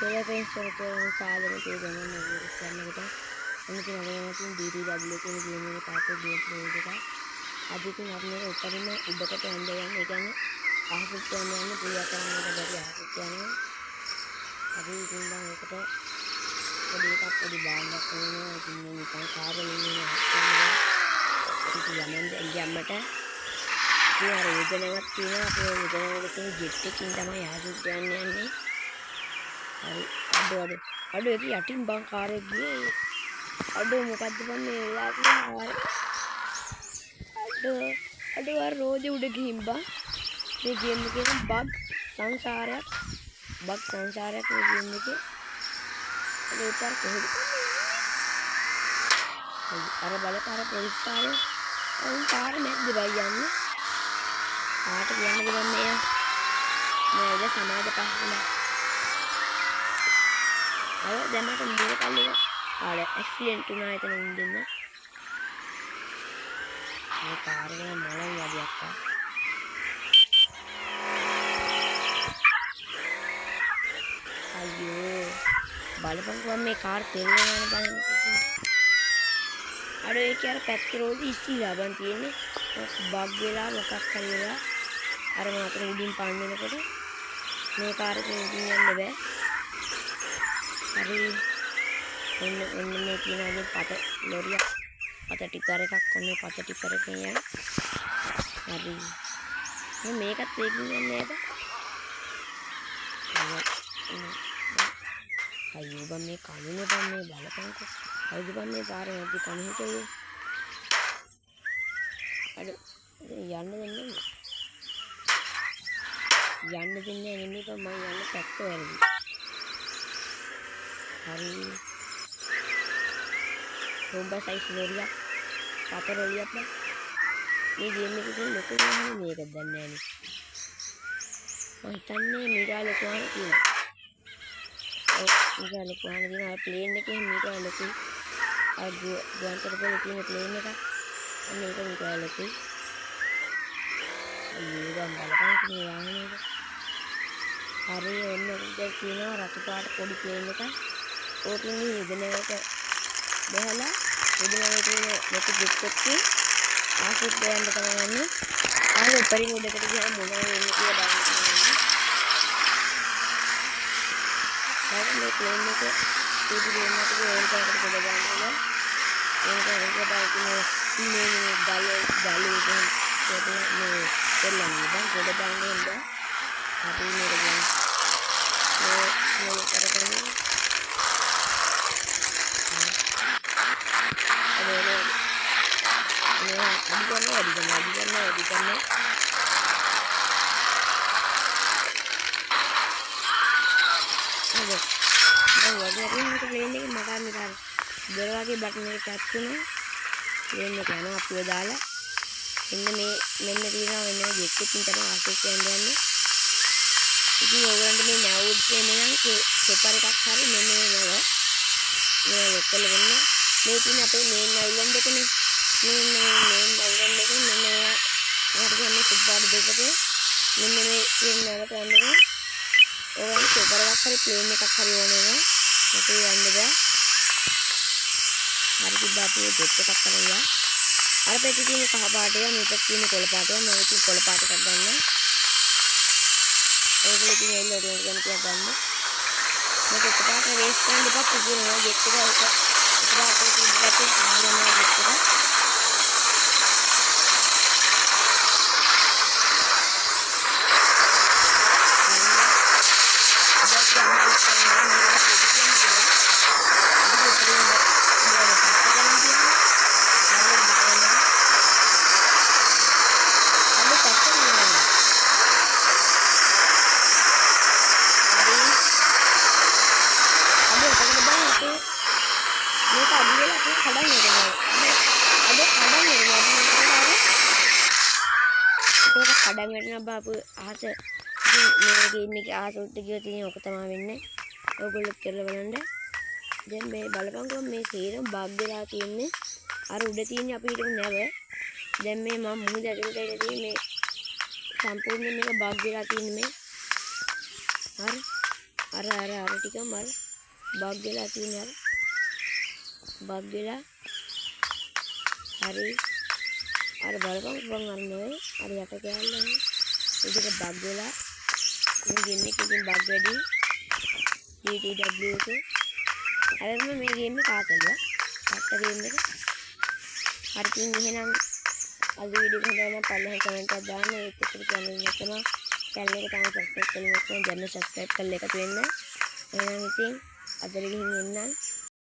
Solar පෙන්සර් කියන සාධන පිළිගන්න ඕනේ කරනකොට අනිත් නගරයෙන් DDW කියන ගේම් එක තාත්තේ ගේම් ප්ලේ එක අද ඉතින් අපි මේක උඩරින් උඩකට යන්න ඒ කියන්නේ ආහසුත් යන්න පුළුවන් කරන්නට බැරි ආහසුත් යනවා අපි ඉතින් දැන් ඒකට පොඩි බාන්නක් කරනවා ඉතින් මේ නිකන් කාර්යයෙන් ඉන්නේ ඉතින් යමන්ට ඉතින් අර යෝජනාවක් තියෙනවා අපේ යෝජනාවක තියෙන ජෙට් එකකින් තමයි ආහසුත් යන්නේ හරි අඩෝ ඒක යටින් බං කාර්යයක් ගියේ අඩෝ මොකද්ද බං මේ වෙලා තියෙන්නේ අඩෝ අර රෝදේ උඩ ගිහින් බං මේ ගේම් එකේ බග් සංසාරයක් මේ ගේම් එකේ ඒක කොහෙද අර බලපාර පොලිස් කාර්යය උන් පාර නැද්ද බයි යන්නේ ආට කියන්න දෙන්නේ නේද සමාජ පහසුකම් අය දැන් මට මුල කල්ලේ ආල ඇක්සිඩන්ට් වුණා එතන ඉඳින්න මේ කාර් එක මොලෙන් වැඩි අක්කා අයියෝ බලපංකෝ මේ කාර් තෙල්ලන යන බලන්න අර ඒක අර පැත්තේ රෝද ඉස්සිලා බන් තියෙන්නේ බග් වෙලා මොකක් හරි වෙලා අර මාතර උඩින් පන්නනකොට මේ කාර් එකෙන් ඉඳින්න යන්න බෑ හරි ඔන්න මේ තියෙන පත ලොරියක් පත ටිපර් එකක් ඔන්න පත ටිපර් එකෙන් යන හරි මේකත් වේගින් යන්නේ නේද අයියෝ බම් මේ කනුනේ බම් මේ බලපංකෝ අයිද බම් මේ පාරේ නැද්ද කන හිටේ අර යන්න දෙන්නේ නෙමෙයි බම් මම යන්න පැත්ත වැරදි hari lomba size loriak pata loriak bang ini game එක කියන්නේ ලොකු ගානේ මේක දන්නේ නැහැ නේ මම හිතන්නේ මීටර ලොකු වහන තියෙනවා මීටර ලොකු වහන තියෙනවා ප්ලේන් එකේ මීටර ලොකු ගුවන්තොටුපොළ තියෙන ප්ලේන් එක අන්න ඒක මීටර ලොකුයි අයියෝ ගම් බලපං මේ වාහනේ හරි ඔන්න උදේ තියෙනවා රතු පාට පොඩි ප්ලේන් එකක් ඕකෙන් යුදනකට බහලා යුදනකට ලොකු ජෙට් එකකින් ආසුත් දෙන්න තමයි යන්නේ ආයෙ උඩරින් උඩකට ගියාම මොනවා වෙන්නේ කියලා බලන්න හරි මේ ප්ලේන් එක ඉදිරි වෙනකොට ඕල් කරකට ගොඩ ගන්නවා ඒක මේ ගල් මේ දෙල්ලන්නේ බං ගොඩ ගන්න හරි මේක ගන්න මේ කරගෙන අදිගන්න දැන් වගේ මට ප්ලේන් එකේ මට නිකන් දොර වගේ බටන් එක ටච් වුණා ප්ලේන් එක යනවා අපිව දාලා මෙන්න තියෙනවා මෙන්න ජෙට් එකකින් තමයි ආසෙත් යන්නේ ඉතින් ඕගොල්ලන්ට මේ නැවුඩ් කියන්නේ නම් පෙපර් එකක් හරි මෙන්න මේ ලොකල් වෙන්න මේ තියෙන අපේ මේන් අයිලන්ඩ් එකනේ මේන් අයිලන්ඩ් එකේ මෙන්න යාට කියන්නේ සුබ්බාඩ දෙකක මෙන්න මේ තියෙන නරක යන්නේ ඕගොල්ලන් පෙපර් එකක් හරි ප්ලේන් එකක් හරි ඕනේ නේ මට යන්න බෑ හරි තිබ්බා අපේ ජෙට් එකක් කරලා අර පැත්තේ තියෙන කහ පාටය මේකත් තියෙන කොළ පාටය මම ඉතින් කොළ පාට එකක් ගන්නවා ඒගොල්ලෝ ඉතින් එන්න ඕනේ ගන්න කියලා ගන්න මේක එකපාරට වේස්ට් කරන්න දෙපත් කියනවා ජෙට් එක එකපාරට ඉස්සරහට ගන්නවා ජෙට් එක කඩන් වැටෙනවා බාපු අහස මේ ගේම් එකේ අහස උඩට ගියොත් ඉතින් ඔක තමයි වෙන්නේ. ඔයගොල්ලෝ කරලා බලන්න. දැන් මේ බලපංකෝ මේ සීරම බග් වෙලා තියෙන්නේ. අර උඩ තියෙන්නේ අපි හිටපු නැව. දැන් මේ මම මුහුද ඇතුළට ඉන්නේ මේ සම්පූර්ණයෙන් මේක බග් වෙලා තියෙන්නේ මේ. හරි. අර ටික මල් බග් වෙලා තියෙන බග් වෙලා හරි අර බලපං අර නෙවෙයි අර යට කෑල්ල විදිහට බග් වෙලා මේ ගේම් එකකින් බග් වැඩි DTW එකේ අරම මේ ගේම් එක කාතලිය අට ගේම් එක හරි ඉතින් එහෙනම් අද වීඩියෝ එක හොඳ නම් පල්ලෙහාම කමෙන්ට් එකක් දාන්න ඒත් එක්ක channel එක තමයි channel එක තාම subscribe කරලා නැත්නම් දැන් subscribe කරලා එකතු වෙන්න එහෙනම් ඉතින් අදට ගිහින් එන්නම්